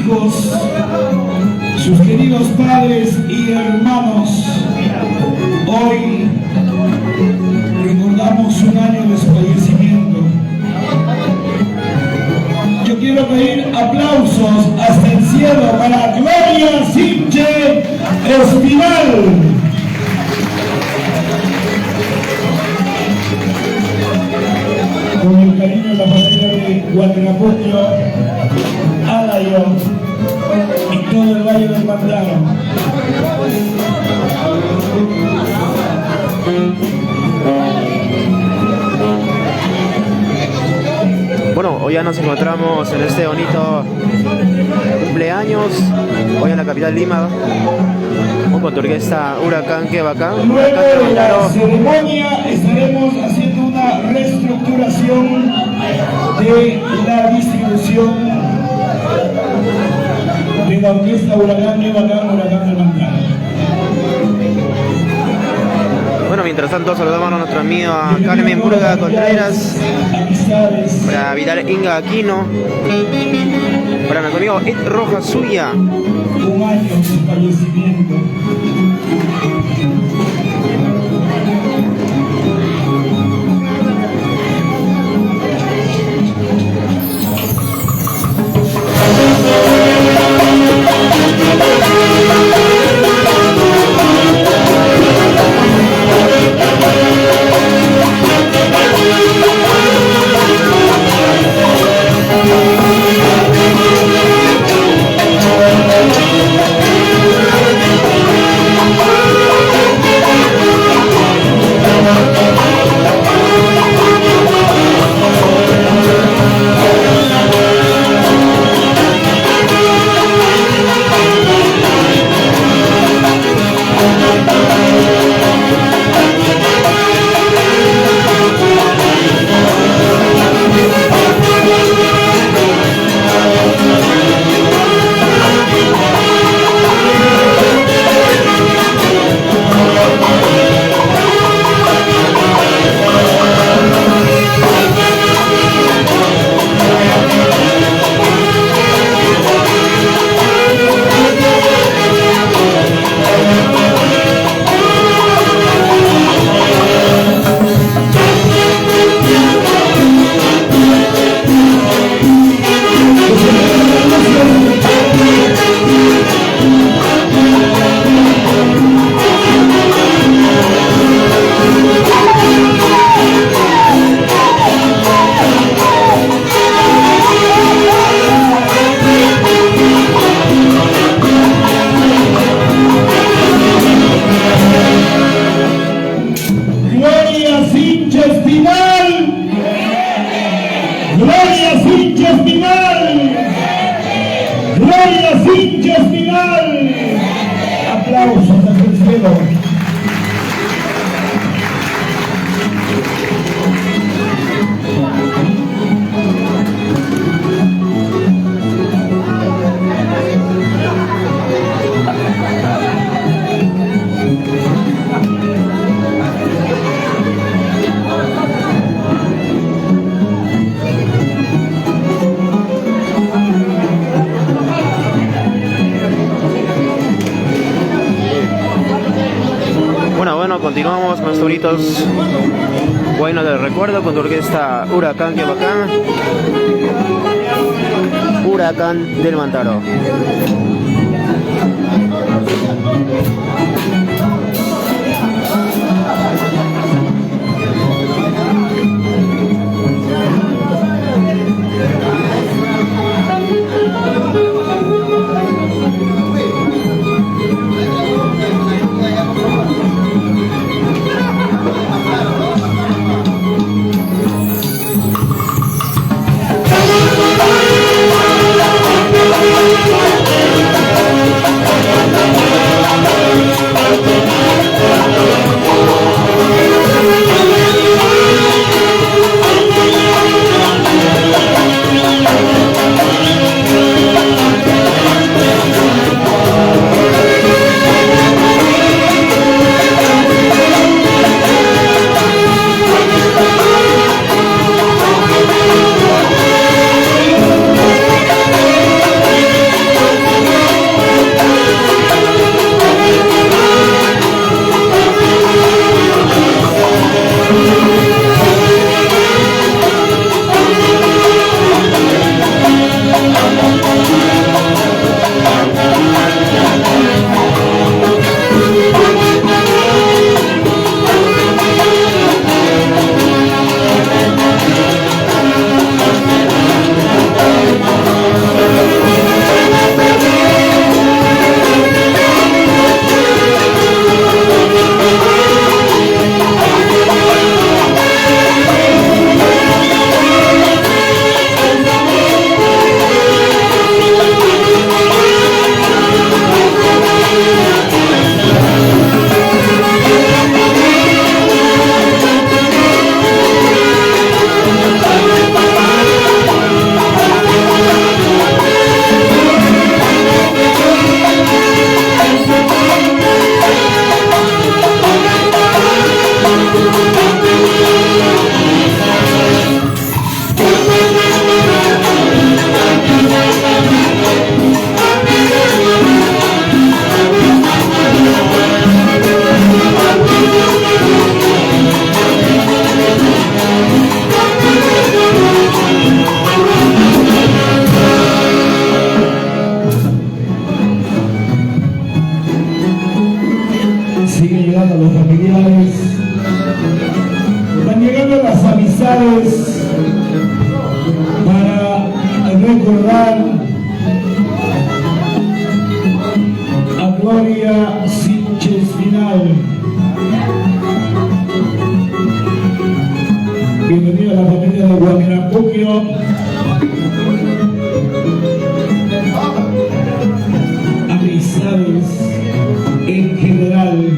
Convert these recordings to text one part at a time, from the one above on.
hijos, sus queridos padres y hermanos, hoy recordamos un año de su fallecimiento. Yo quiero pedir aplausos hasta el cielo para Gloria Sinche Espinal. Con el cariño de la familia de Huaynapuño, Alayo y todo el Valle del Pantano. Bueno, hoy ya nos encontramos en este bonito cumpleaños, hoy en la capital Lima, con tu orquesta Huracán, qué bacán. Luego de la ceremonia estaremos haciendo una reestructuración de la distribución de la orquesta Huracán, qué bacán, Huracán del Pantano. Bueno, mientras tanto saludamos a nuestro amigo Carmen Purga Contreras, para Vidal Inga Aquino, para nuestro amigo Ed Rojas Suya. Un año de fallecimiento. Continuamos con sonidos buenos del recuerdo con tu orquesta Huracán, que bacán. Huracán del Mantaro. Okay. los familiares. Van llegando las amistades para recordar a Gloria Sinches Final. Bienvenido a la familia de Huaynapuquio. Amistades en general.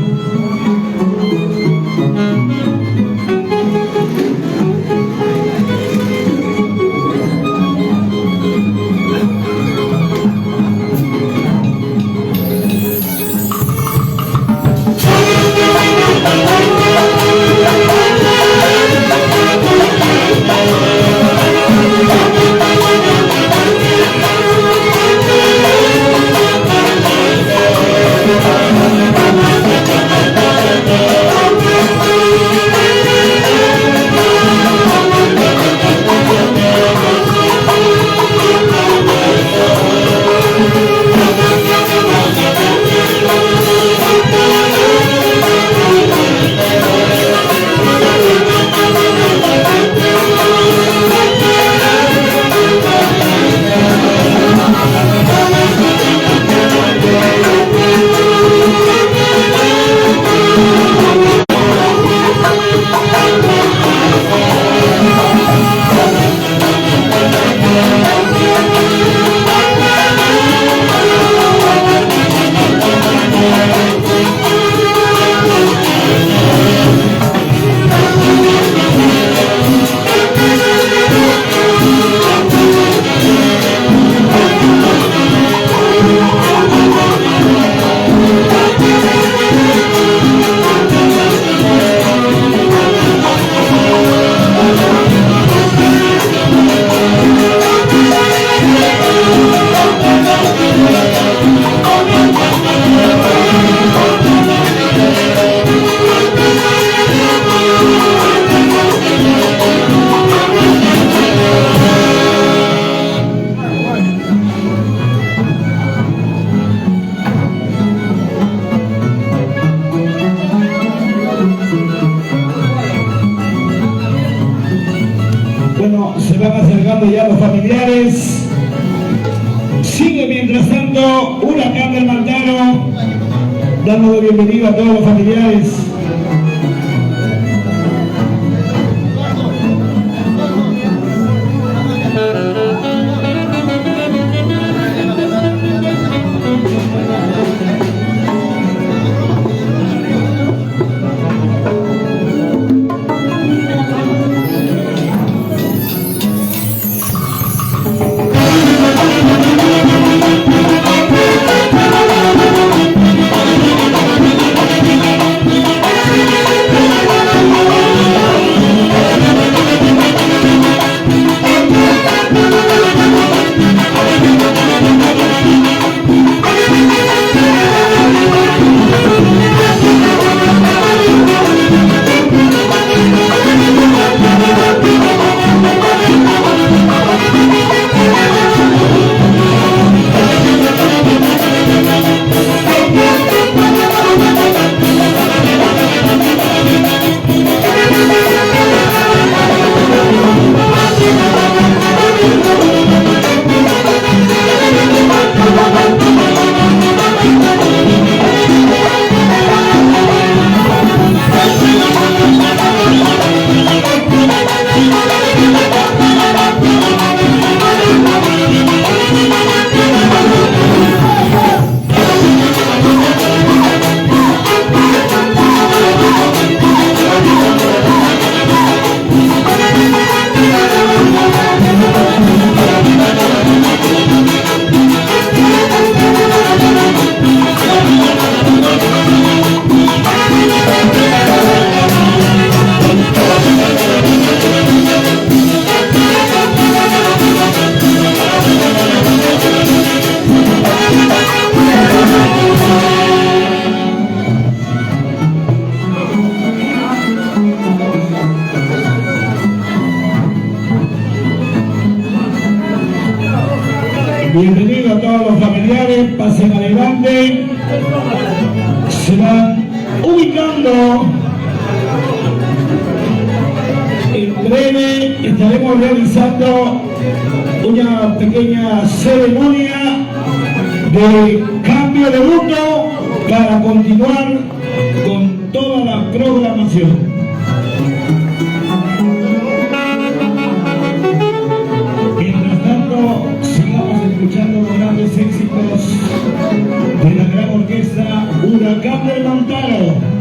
Bueno, se van acercando ya los familiares. Sigue mientras tanto Huracán del Mantaro, dando de bienvenida a todos los familiares. Bienvenido a todos los familiares, pasen adelante, se van ubicando. En breve estaremos realizando una pequeña ceremonia de cambio de luto para continuar con toda la programación. Mientras tanto, sigamos escuchando los grandes éxitos de la gran orquesta Huracán del Montano.